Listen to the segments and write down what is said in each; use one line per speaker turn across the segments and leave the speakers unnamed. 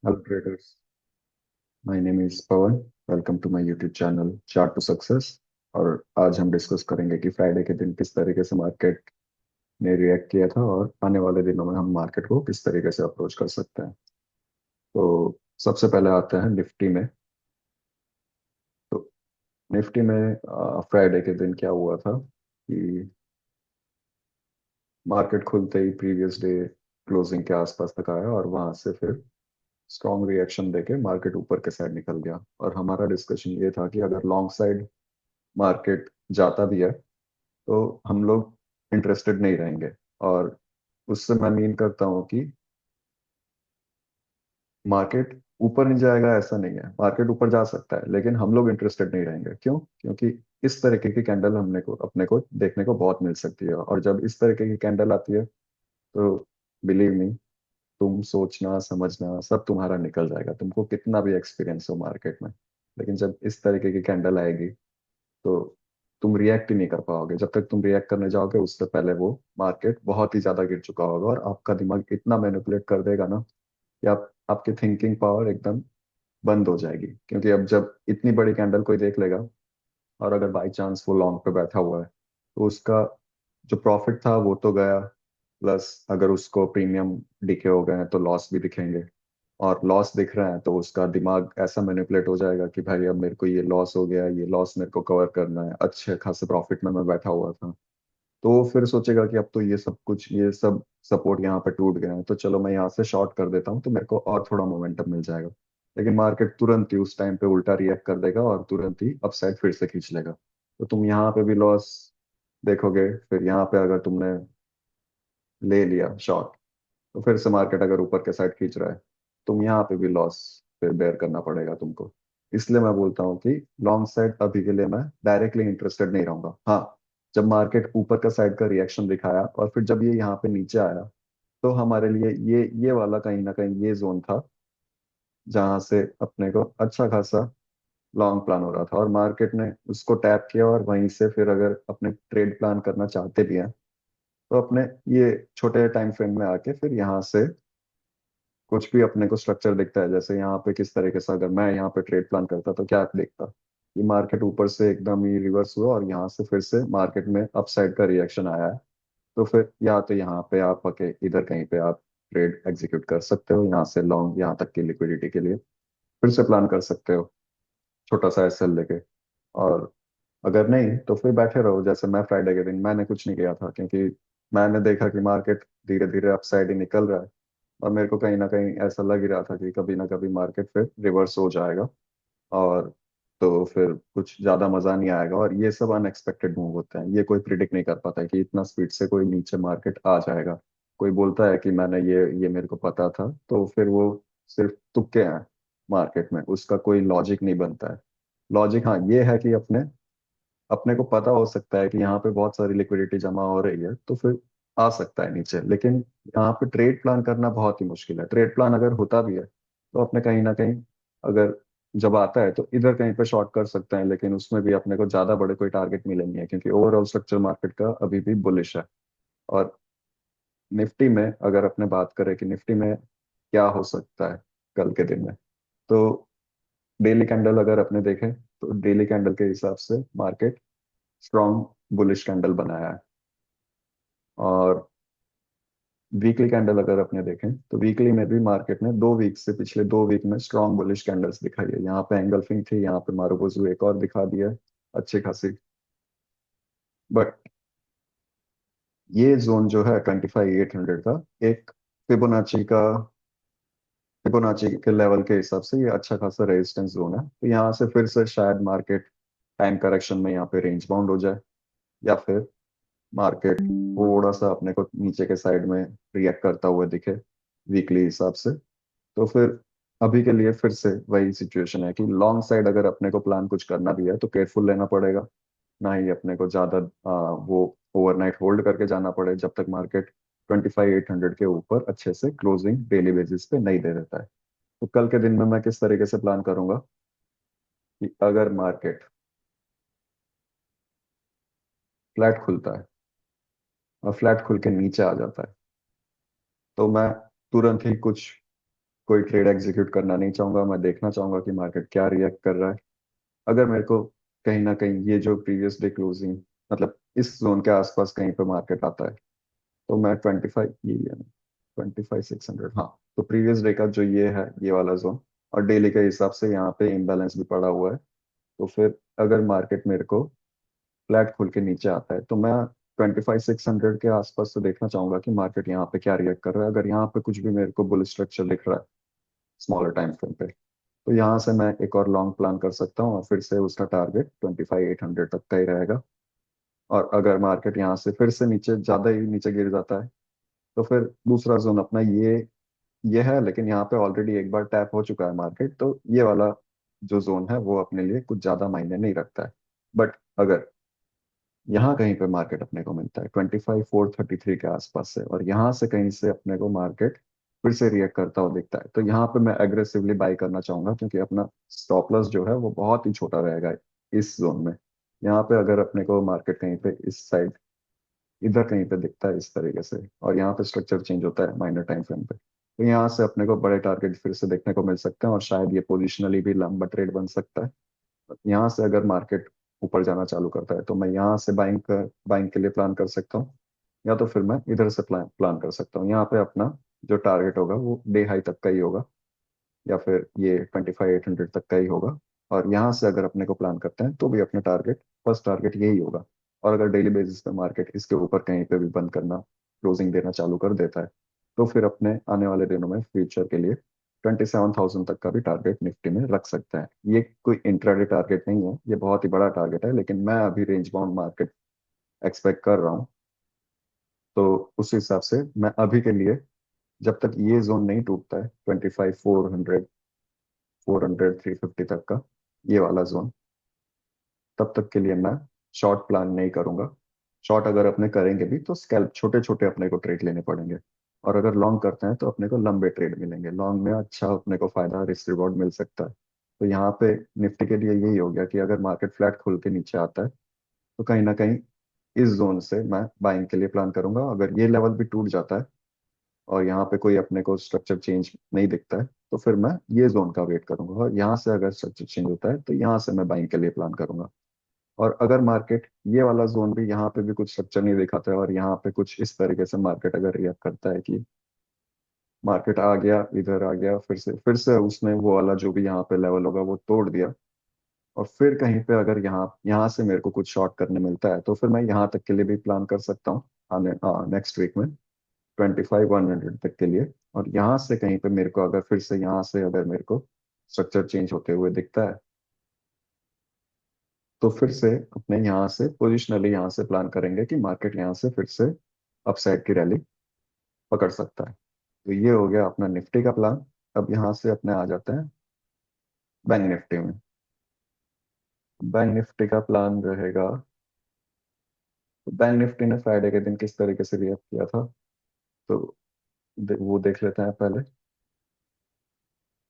Hello traders, my name is Pawan. Welcome to my YouTube channel chart to success. और आज हम discuss करेंगे कि फ्राइडे के दिन किस तरीके से मार्केट ने रिएक्ट किया था और आने वाले दिनों में हम मार्केट को किस तरीके से अप्रोच कर सकते हैं। तो सबसे पहले आते हैं निफ्टी में। तो निफ्टी में फ्राइडे के दिन क्या हुआ था कि मार्केट खुलते ही प्रीवियस डे क्लोजिंग के आसपास तक आया और वहां से फिर स्ट्रॉन्ग रिएक्शन देके मार्केट ऊपर के साइड निकल गया। और हमारा डिस्कशन ये था कि अगर लॉन्ग साइड मार्केट जाता भी है तो हम लोग इंटरेस्टेड नहीं रहेंगे। और उससे मैं मीन करता हूँ कि मार्केट ऊपर नहीं जाएगा ऐसा नहीं है, मार्केट ऊपर जा सकता है लेकिन हम लोग इंटरेस्टेड नहीं रहेंगे। क्यों? क्योंकि इस तरीके की कैंडल हमने को अपने को देखने को बहुत मिल सकती है, और जब इस तरीके की कैंडल आती है तो बिलीव मी, तुम सोचना समझना सब तुम्हारा निकल जाएगा, तुमको कितना भी एक्सपीरियंस हो मार्केट में। लेकिन जब इस तरीके की कैंडल आएगी तो तुम रिएक्ट ही नहीं कर पाओगे। जब तक तुम रिएक्ट करने जाओगे उससे पहले वो मार्केट बहुत ही ज्यादा गिर चुका होगा, और आपका दिमाग इतना मैनिपुलेट कर देगा ना कि आपकी थिंकिंग पावर एकदम बंद हो जाएगी। क्योंकि अब जब इतनी बड़ी कैंडल कोई देख लेगा और अगर बाई चांस वो लॉन्ग पे बैठा हुआ है तो उसका जो प्रॉफिट था वो तो गया, प्लस अगर उसको प्रीमियम दिखे हो गए हैं तो लॉस भी दिखेंगे। और लॉस दिख रहा है तो उसका दिमाग ऐसा मैनिपुलेट हो जाएगा कि भाई अब मेरे को ये लॉस हो गया, ये लॉस मेरे को कवर करना है, अच्छे खासे प्रॉफिट में मैं बैठा हुआ था। तो वो फिर सोचेगा कि अब तो ये सब कुछ, ये सब सपोर्ट यहाँ पे टूट गए हैं तो चलो मैं यहाँ से शॉर्ट कर देता हूँ तो मेरे को और थोड़ा मोमेंटम मिल जाएगा। लेकिन मार्केट तुरंत ही उस टाइम पे उल्टा रिएक्ट कर देगा और तुरंत ही अपसाइड फिर से खींच लेगा। तो तुम यहाँ पे भी लॉस देखोगे, फिर यहाँ पे अगर तुमने ले लिया शॉर्ट तो फिर से मार्केट अगर ऊपर के साइड खींच रहा है, तुम यहाँ पे भी लॉस फिर बेयर करना पड़ेगा तुमको। इसलिए मैं बोलता हूँ कि लॉन्ग साइड अभी के लिए मैं डायरेक्टली इंटरेस्टेड नहीं रहूंगा। हाँ, जब मार्केट ऊपर का साइड का रिएक्शन दिखाया और फिर जब ये यहाँ पे नीचे आया तो हमारे लिए ये वाला कहीं ना कहीं ये जोन था जहां से अपने को अच्छा खासा लॉन्ग प्लान हो रहा था, और मार्केट ने उसको टैप किया और वहीं से फिर अगर अपने ट्रेड प्लान करना चाहते भी हैं तो अपने ये छोटे टाइम फ्रेम में आके फिर यहाँ से कुछ भी अपने को स्ट्रक्चर दिखता है। जैसे यहाँ पे किस तरीके से अगर मैं यहाँ पे ट्रेड प्लान करता तो क्या दिखता कि मार्केट ऊपर से एकदम ही रिवर्स हुआ और यहाँ से फिर से मार्केट में अपसाइड का रिएक्शन आया है। तो फिर या तो यहाँ पे आप आके इधर कहीं पे आप ट्रेड एग्जीक्यूट कर सकते हो, यहाँ से लॉन्ग यहाँ तक की लिक्विडिटी के लिए फिर से प्लान कर सकते हो छोटा सा एसएल लेके। और अगर नहीं तो फिर बैठे रहो। जैसे मैं फ्राइडे के दिन मैंने कुछ नहीं किया था क्योंकि मैंने देखा कि मार्केट धीरे धीरे अपसाइड ही निकल रहा है, और मेरे को कहीं ना कहीं ऐसा लग ही रहा था कि कभी ना कभी मार्केट फिर रिवर्स हो जाएगा। और तो फिर कुछ ज्यादा मजा नहीं आएगा, और ये सब अनएक्सपेक्टेड मूव होते हैं, ये कोई प्रिडिक्ट नहीं कर पाता है कि इतना स्पीड से कोई नीचे मार्केट आ जाएगा। कोई बोलता है कि मैंने ये मेरे को पता था तो फिर वो सिर्फ तुक्के हैं मार्केट में, उसका कोई लॉजिक नहीं बनता है। लॉजिक हाँ ये है कि अपने अपने को पता हो सकता है कि यहाँ पे बहुत सारी लिक्विडिटी जमा हो रही है तो फिर आ सकता है नीचे। लेकिन यहाँ पे ट्रेड प्लान करना बहुत ही मुश्किल है। ट्रेड प्लान अगर होता भी है तो अपने कहीं ना कहीं अगर जब आता है तो इधर कहीं पे शॉर्ट कर सकते हैं, लेकिन उसमें भी अपने को ज्यादा बड़े कोई टारगेट मिले नहीं है क्योंकि ओवरऑल स्ट्रक्चर मार्केट का अभी भी बुलिश है। और निफ्टी में अगर अपने बात करें कि निफ्टी में क्या हो सकता है कल के दिन में, तो डेली कैंडल अगर अपने देखें तो डेली कैंडल के हिसाब से मार्केट स्ट्रॉन्ग बुलिश कैंडल बनाया है। और वीकली कैंडल अगर अपने देखें तो वीकली में भी मार्केट ने 2 वीक से पिछले 2 वीक में स्ट्रॉन्ग बुलिश कैंडल्स दिखाई है। यहाँ पे एंगल्फिंग थी, यहाँ पे मारुबोजू एक और दिखा दिया है अच्छी खासी। बट ये जोन जो है 25,800 का एक फिबोनाची का फिबोनाची के लेवल के हिसाब से ये अच्छा खासा रेजिस्टेंस जोन है। तो यहाँ से फिर से शायद मार्केट टाइम करेक्शन में यहाँ पे रेंज बाउंड हो जाए, या फिर मार्केट थोड़ा सा अपने को नीचे के साइड में रिएक्ट करता हुआ दिखे वीकली हिसाब से। तो फिर अभी के लिए फिर से वही सिचुएशन है कि लॉन्ग साइड अगर अपने को प्लान कुछ करना भी है तो केयरफुल लेना पड़ेगा। ना ही अपने को ज्यादा वो ओवरनाइट होल्ड करके जाना पड़े जब तक मार्केट 25,800 के ऊपर अच्छे से क्लोजिंग डेली बेसिस पे नहीं दे देता है। तो कल के दिन में मैं किस तरीके से प्लान करूंगा कि अगर मार्केट फ्लैट खुलता है और फ्लैट खुल के नीचे आ जाता है तो मैं तुरंत ही कुछ कोई ट्रेड एग्जीक्यूट करना नहीं चाहूंगा, मैं देखना चाहूंगा कि मार्केट क्या रिएक्ट कर रहा है। अगर मेरे को कहीं ना कहीं ये जो प्रीवियस डे क्लोजिंग, मतलब इस जोन के आसपास कहीं पे मार्केट आता है, तो मैं 25, ये 25,600, हाँ। तो प्रीवियस डे का जो ये है, ये वाला जोन, और डेली के हिसाब से यहाँ पे इम्बैलेंस भी पड़ा हुआ है। तो फिर अगर मार्केट मेरे को फ्लैट खुल के नीचे आता है, तो मैं 25,600 के आसपास तो देखना चाहूंगा कि मार्केट यहाँ पे क्या रिएक्ट कर रहा है। अगर यहाँ पे कुछ भी मेरे को बुल स्ट्रक्चर दिख रहा है स्मॉलर टाइम फ्रेम पे, तो यहाँ से मैं एक और लॉन्ग प्लान कर सकता हूँ, और फिर से उसका टारगेट 25,800 तक का ही रहेगा। और अगर मार्केट यहाँ से फिर से नीचे, ज्यादा ही नीचे गिर जाता है, तो फिर दूसरा जोन अपना ये है, लेकिन यहाँ पे ऑलरेडी एक बार टैप हो चुका है मार्केट, तो ये वाला जो जोन है वो अपने लिए कुछ ज्यादा मायने नहीं रखता है। बट अगर यहाँ कहीं पे मार्केट अपने को मिलता है 25,433 के आसपास से, और यहाँ से कहीं से अपने को मार्केट फिर से रिएक्ट करता हुआ दिखता है, तो यहाँ पे मैं एग्रेसिवली बाई करना चाहूंगा, क्योंकि अपना स्टॉप लॉस जो है वो बहुत ही छोटा रहेगा इस जोन में। यहाँ पे अगर अपने को मार्केट कहीं पे इस साइड, इधर कहीं पे दिखता है इस तरीके से, और यहाँ पे स्ट्रक्चर चेंज होता है माइनर टाइम फ्रेम पे, तो यहाँ से अपने को बड़े टारगेट फिर से देखने को मिल सकते हैं, और शायद ये पोजिशनली भी लंबा ट्रेड बन सकता है। यहाँ से अगर मार्केट ऊपर जाना चालू करता है, तो मैं यहाँ से बाइंग के लिए प्लान कर सकता हूँ, या तो फिर मैं इधर से प्लान प्लान कर सकता हूँ। यहाँ पे अपना जो टारगेट होगा वो डे हाई तक का ही होगा, या फिर ये 25,800 तक का ही होगा। और यहाँ से अगर अपने को प्लान करते हैं, तो भी अपना टारगेट, फर्स्ट टारगेट यही होगा। और अगर डेली बेसिस पे मार्केट इसके ऊपर कहीं पे भी बंद करना, क्लोजिंग देना चालू कर देता है, तो फिर अपने आने वाले दिनों में फ्यूचर के लिए 27,000 तक का भी टारगेट निफ्टी में रख सकता है। ये कोई इंट्राडे टारगेट नहीं है, ये बहुत ही बड़ा टारगेट है, लेकिन मैं अभी रेंज बाउंड मार्केट एक्सपेक्ट कर रहा हूँ। तो उस हिसाब से मैं अभी के लिए, जब तक ये जोन नहीं टूटता है 25,400, 350 तक का, ये वाला जोन, तब तक के लिए मैं शॉर्ट प्लान नहीं करूंगा। शॉर्ट अगर अपने करेंगे भी, तो स्कैल्प छोटे छोटे अपने को ट्रेड लेने पड़ेंगे। और अगर लॉन्ग करते हैं, तो अपने को लंबे ट्रेड मिलेंगे, लॉन्ग में अच्छा अपने को फायदा, रिस्क रिवॉर्ड मिल सकता है। तो यहाँ पे निफ्टी के लिए यही हो गया कि अगर मार्केट फ्लैट खुल के नीचे आता है, तो कहीं ना कहीं इस जोन से मैं बाइंग के लिए प्लान करूंगा। अगर ये लेवल भी टूट जाता है, और यहाँ पे कोई अपने को स्ट्रक्चर चेंज नहीं दिखता है, तो फिर मैं ये जोन का वेट करूंगा, और यहाँ से अगर स्ट्रक्चर चेंज होता है, तो यहाँ से मैं बाइंग के लिए प्लान करूंगा। और अगर मार्केट ये वाला जोन भी, यहाँ पे भी कुछ स्ट्रक्चर नहीं दिखाता है, और यहाँ पे कुछ इस तरीके से मार्केट अगर रिएक्ट करता है कि मार्केट आ गया, इधर आ गया, फिर से उसने वो वाला जो भी यहाँ पे लेवल होगा वो तोड़ दिया, और फिर कहीं पे अगर यहाँ यहाँ से मेरे को कुछ शॉर्ट करने मिलता है, तो फिर मैं यहाँ तक के लिए भी प्लान कर सकता हूँ, आने नेक्स्ट वीक में 25,100 तक के लिए। और यहाँ से कहीं पे मेरे को अगर फिर से यहाँ से अगर मेरे को स्ट्रक्चर चेंज होते हुए दिखता है, तो फिर से अपने यहाँ से पोजिशनली यहाँ से प्लान करेंगे कि मार्केट यहाँ से फिर से अपसाइड की रैली पकड़ सकता है। तो ये हो गया अपना निफ्टी का प्लान। अब यहाँ से अपने आ जाते हैं बैंक निफ्टी में। बैंक निफ्टी का प्लान रहेगा, तो बैंक निफ्टी ने फ्राइडे के दिन किस तरीके से रिएक्ट किया था, तो वो देख लेते हैं पहले।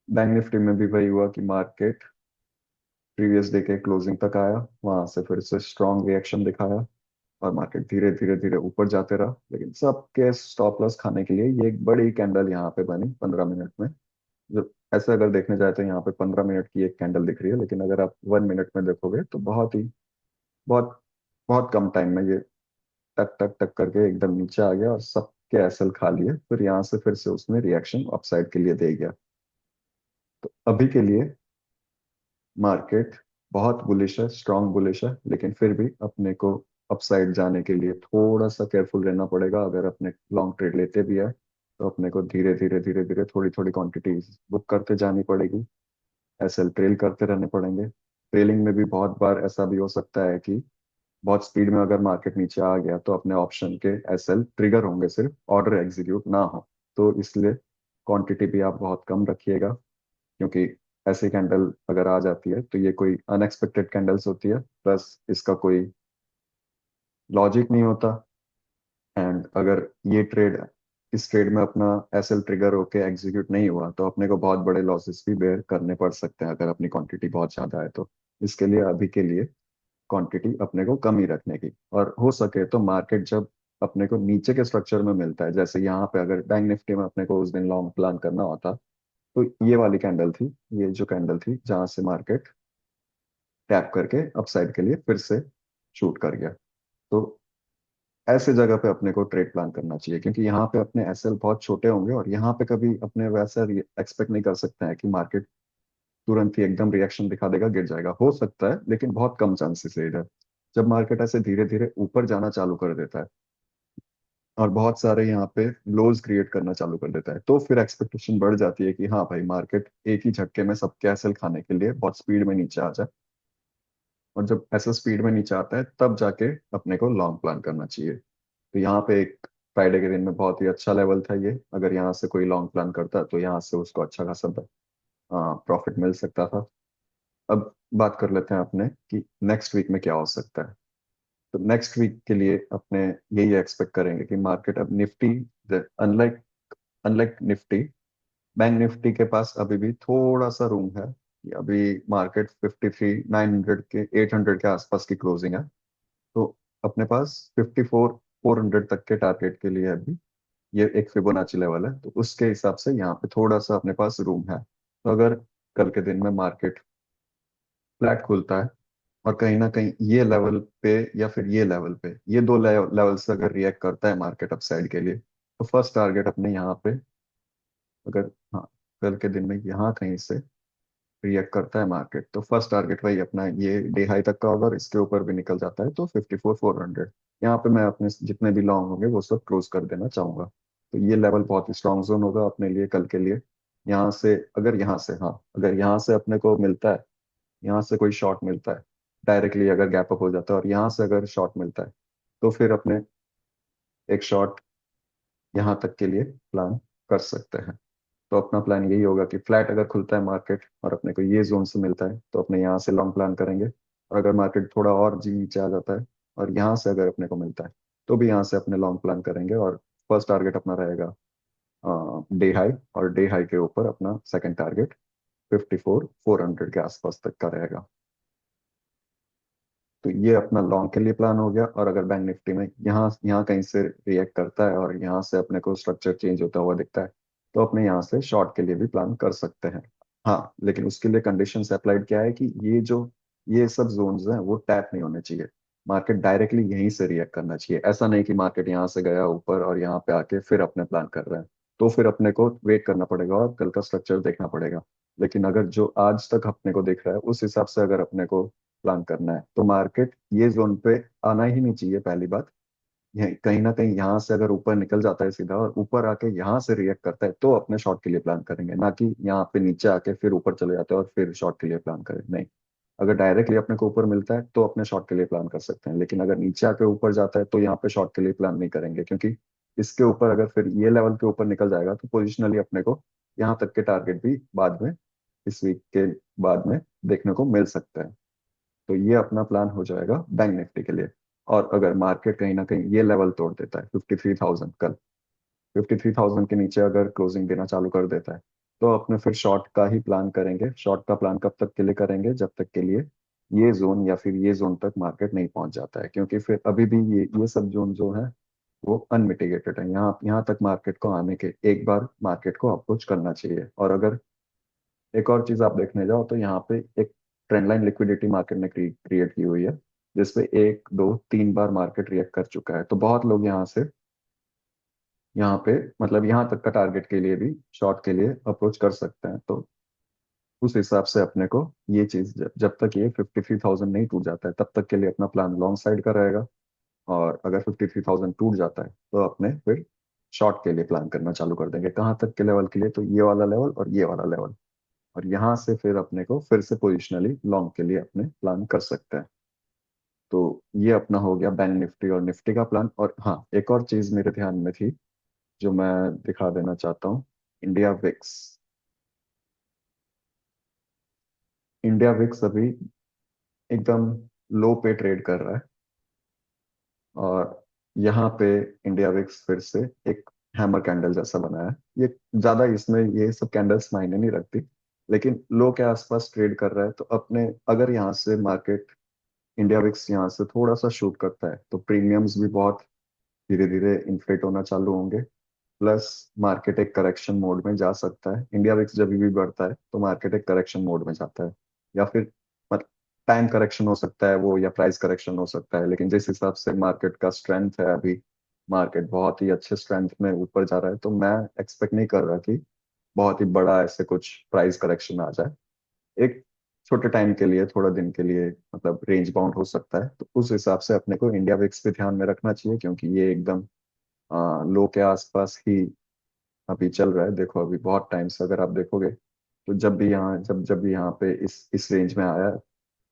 बैंक निफ्टी में भी वही हुआ कि मार्केट प्रीवियस डे के क्लोजिंग तक आया, वहां से फिर से स्ट्रॉन्ग रिएक्शन दिखाया, और मार्केट धीरे धीरे धीरे ऊपर जाते रहा। लेकिन सबके स्टॉप लॉस खाने के लिए ये एक बड़ी कैंडल यहाँ पे बनी 15 मिनट में। जो ऐसे अगर देखने जाए, तो यहाँ पे 15 मिनट की एक कैंडल दिख रही है, लेकिन अगर आप 1 मिनट में देखोगे, तो बहुत बहुत कम टाइम में ये टक टक टक करके एकदम नीचे आ गया, और सबके एसएल खा लिए। फिर यहाँ से फिर से उसने रिएक्शन अपसाइड के लिए दे गया। तो अभी के लिए मार्केट बहुत बुलिश है, स्ट्रांग बुलिश है, लेकिन फिर भी अपने को अपसाइड जाने के लिए थोड़ा सा केयरफुल रहना पड़ेगा। अगर अपने लॉन्ग ट्रेड लेते भी है, तो अपने को धीरे धीरे धीरे धीरे थोड़ी थोड़ी क्वांटिटीज बुक करते जानी पड़ेगी, एसएल ट्रेल करते रहने पड़ेंगे। ट्रेलिंग में भी बहुत बार ऐसा भी हो सकता है कि बहुत स्पीड में अगर मार्केट नीचे आ गया, तो अपने ऑप्शन के एसएल ट्रिगर होंगे, सिर्फ ऑर्डर एग्जीक्यूट ना हो। तो इसलिए क्वांटिटी भी आप बहुत कम रखिएगा, क्योंकि ऐसी कैंडल अगर आ जाती है, तो ये कोई अनएक्सपेक्टेड कैंडल्स होती है, प्लस इसका कोई लॉजिक नहीं होता। एंड अगर ये ट्रेड, इस ट्रेड में अपना एसएल ट्रिगर होके एग्जीक्यूट नहीं हुआ, तो अपने को बहुत बड़े लॉसेस भी बेयर करने पड़ सकते हैं, अगर अपनी क्वांटिटी बहुत ज्यादा है तो। इसके लिए अभी के लिए क्वांटिटी अपने को कम ही रखने की, और हो सके तो मार्केट जब अपने को नीचे के स्ट्रक्चर में मिलता है, जैसे यहाँ पे अगर बैंक निफ्टी में अपने को उस दिन लॉन्ग प्लान करना होता, तो ये वाली कैंडल थी, ये जो कैंडल थी जहां से मार्केट टैप करके अपसाइड के लिए फिर से शूट कर गया। तो ऐसे जगह पे अपने को ट्रेड प्लान करना चाहिए, क्योंकि यहाँ पे अपने एसएल बहुत छोटे होंगे और यहाँ पे कभी अपने वैसा एक्सपेक्ट नहीं कर सकते हैं कि मार्केट तुरंत ही एकदम रिएक्शन दिखा देगा, गिर जाएगा। हो सकता है लेकिन बहुत कम चांसेस है इधर। जब मार्केट ऐसे धीरे धीरे ऊपर जाना चालू कर देता है और बहुत सारे यहाँ पे लोज क्रिएट करना चालू कर देता है, तो फिर एक्सपेक्टेशन बढ़ जाती है कि हाँ भाई, मार्केट एक ही झटके में सबके एसएल खाने के लिए बहुत स्पीड में नीचे आ जाए। और जब ऐसा स्पीड में नीचे आता है तब जाके अपने को लॉन्ग प्लान करना चाहिए। तो यहाँ पे एक फ्राइडे के दिन में बहुत ही अच्छा लेवल था ये, अगर यहाँ से कोई लॉन्ग प्लान करता तो यहाँ से उसको अच्छा खासा प्रॉफिट मिल सकता था। अब बात कर लेते हैं अपने कि नेक्स्ट वीक में क्या हो सकता है। तो नेक्स्ट वीक के लिए अपने यही एक्सपेक्ट करेंगे कि मार्केट अब Nifty, unlike unlike Nifty, bank Nifty के पास अभी भी थोड़ा सा रूम है। कि अभी मार्केट 53,900 के 800 के आसपास की क्लोजिंग है। तो अपने पास 54,400 तक के टारगेट के लिए अभी ये एक फिबोनाची लेवल है, तो उसके हिसाब से यहाँ पे थोड़ा सा अपने पास रूम है। तो अगर कल के दिन में मार्केट फ्लैट खुलता है और कहीं ना कहीं ये लेवल पे या फिर ये लेवल पे, ये दो लेवल से अगर रिएक्ट करता है मार्केट अपसाइड के लिए, तो फर्स्ट टारगेट अपने यहाँ पे, अगर, हाँ, कल के दिन में यहाँ कहीं से रिएक्ट करता है मार्केट, तो फर्स्ट टारगेट वही अपना ये डे हाई तक का होगा और इसके ऊपर भी निकल जाता है तो 54,400। यहाँ पे मैं अपने जितने भी लॉन्ग होंगे वो सब क्लोज कर देना चाहूंगा। तो ये लेवल बहुत ही स्ट्रॉन्ग जोन होगा अपने लिए कल के लिए। यहाँ से अगर यहाँ से, हाँ, अगर यहाँ से अपने को मिलता है, यहाँ से कोई शॉर्ट मिलता है डायरेक्टली, अगर गैप अप हो जाता है और यहाँ से अगर शॉर्ट मिलता है, तो फिर अपने एक शॉर्ट यहाँ तक के लिए प्लान कर सकते हैं। तो अपना प्लान यही होगा कि फ्लैट अगर खुलता है मार्केट और अपने को ये जोन से मिलता है तो अपने यहाँ से लॉन्ग प्लान करेंगे। और अगर मार्केट थोड़ा और जी नीचे आ जाता है और यहाँ से अगर अपने को मिलता है तो भी यहाँ से अपने लॉन्ग प्लान करेंगे। और फर्स्ट टारगेट अपना रहेगा डे हाई, और डे हाई के ऊपर अपना सेकंड टारगेट 54,400 के आसपास तक का रहेगा। तो ये अपना लॉन्ग के लिए प्लान हो गया। और अगर बैंक निफ्टी में यहाँ यहाँ कहीं से रिएक्ट करता है और यहाँ से अपने को स्ट्रक्चर चेंज होता हुआ दिखता है, तो अपने यहाँ से शॉर्ट के लिए भी प्लान कर सकते हैं। हाँ, लेकिन उसके लिए कंडीशंस अप्लाइड क्या है कि ये सब जोन्स हैं वो टैप नहीं होने चाहिए। मार्केट डायरेक्टली यहीं से रिएक्ट करना चाहिए। ऐसा नहीं कि मार्केट यहाँ से गया ऊपर और यहाँ पे आके फिर अपने प्लान कर रहे हैं, तो फिर अपने को वेट करना पड़ेगा और कल का स्ट्रक्चर देखना पड़ेगा। लेकिन अगर जो आज तक अपने को दिख रहा है उस हिसाब से अगर अपने को प्लान करना है, तो मार्केट ये जोन पे आना ही नहीं चाहिए पहली बात। ये कहीं ना कहीं यहाँ से अगर ऊपर निकल जाता है सीधा और ऊपर आके यहाँ से रिएक्ट करता है तो अपने शॉर्ट के लिए प्लान करेंगे, ना कि यहाँ पे नीचे आके फिर ऊपर चले जाते हैं और फिर शॉर्ट के लिए प्लान करें, नहीं। अगर डायरेक्टली अपने को ऊपर मिलता है तो अपने शॉर्ट के लिए प्लान कर सकते हैं, लेकिन अगर नीचे आके ऊपर जाता है तो यहाँ पे शॉर्ट के लिए प्लान नहीं करेंगे, क्योंकि इसके ऊपर अगर फिर ये लेवल के ऊपर निकल जाएगा तो पोजिशनली अपने को यहाँ तक के टारगेट भी बाद में, इस वीक के बाद में देखने को मिल सकता है। तो ये अपना प्लान हो जाएगा बैंक निफ्टी के लिए। और अगर मार्केट कहीं ना कहीं ये लेवल तोड़ देता है 53,000 कल, 53,000 के नीचे अगर क्लोजिंग देना चालू कर देता है, तो अपने फिर शॉर्ट का ही प्लान करेंगे। शॉर्ट का प्लान कब तक के लिए करेंगे, जब तक के लिए ये जोन या फिर ये जोन तक मार्केट नहीं पहुंच जाता है, क्योंकि फिर अभी भी ये सब जोन जो है वो अनमिटिगेटेड है। यहाँ यहाँ तक मार्केट को आने के एक बार मार्केट को अप्रोच करना चाहिए। और अगर एक और चीज आप देखने जाओ तो यहाँ पे एक ट्रेंड लाइन लिक्विडिटी मार्केट ने क्रिएट की हुई है, जिसपे एक दो तीन बार मार्केट रिएक्ट कर चुका है। तो बहुत लोग यहाँ से, यहाँ पे मतलब यहाँ तक का टारगेट के लिए भी शॉर्ट के लिए अप्रोच कर सकते हैं। तो उस हिसाब से अपने को ये चीज जब तक ये 53,000 नहीं टूट जाता है तब तक के लिए अपना प्लान लॉन्ग साइड का रहेगा। और अगर 53,000 टूट जाता है तो अपने फिर शॉर्ट के लिए प्लान करना चालू कर देंगे। कहाँ तक के लेवल के लिए, तो ये वाला लेवल और ये वाला लेवल। और यहाँ से फिर अपने को फिर से पोजिशनली लॉन्ग के लिए अपने प्लान कर सकते हैं। तो ये अपना हो गया बैंक निफ्टी और निफ्टी का प्लान। और हाँ, एक और चीज मेरे ध्यान में थी जो मैं दिखा देना चाहता हूँ। इंडिया विक्स, इंडिया विक्स अभी एकदम लो पे ट्रेड कर रहा है। और यहाँ पे इंडिया विक्स फिर से एक हैमर कैंडल जैसा बना है। ये ज्यादा इसमें ये सब कैंडल्स मायने नहीं रखती, लेकिन लो के आसपास ट्रेड कर रहा है। तो अपने अगर यहाँ से मार्केट, इंडिया विक्स यहाँ से थोड़ा सा शूट करता है तो प्रीमियम्स भी बहुत धीरे धीरे इन्फ्लेट होना चालू होंगे। प्लस मार्केट एक करेक्शन मोड में जा सकता है। इंडिया विक्स जब भी बढ़ता है तो मार्केट एक करेक्शन मोड में जाता है, या फिर टाइम करेक्शन हो सकता है वो, या प्राइस करेक्शन हो सकता है। लेकिन जिस हिसाब से मार्केट का स्ट्रेंथ है अभी, मार्केट बहुत ही अच्छे स्ट्रेंथ में ऊपर जा रहा है, तो मैं एक्सपेक्ट नहीं कर रहा कि बहुत ही बड़ा ऐसे कुछ प्राइस करेक्शन आ जाए। एक छोटे टाइम के लिए, थोड़ा दिन के लिए मतलब रेंज बाउंड हो सकता है। तो उस हिसाब से अपने को इंडिया विक्स भी ध्यान में रखना चाहिए, क्योंकि ये एकदम लो के आसपास ही अभी चल रहा है। देखो अभी बहुत टाइम से अगर आप देखोगे, तो जब भी यहाँ पे इस रेंज में आया है,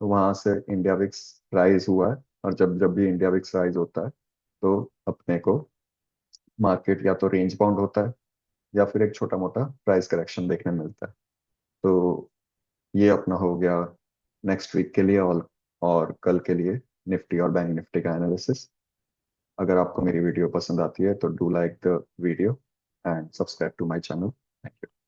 तो वहां से इंडिया विक्स राइज हुआ है। और जब जब भी इंडिया विक्स राइज होता है, तो अपने को मार्केट या तो रेंज बाउंड होता है, या फिर एक छोटा मोटा प्राइस करेक्शन देखने मिलता है। तो ये अपना हो गया नेक्स्ट वीक के लिए, और कल के लिए निफ्टी और बैंक निफ्टी का एनालिसिस। अगर आपको मेरी वीडियो पसंद आती है तो do like the video and subscribe to my channel. Thank you.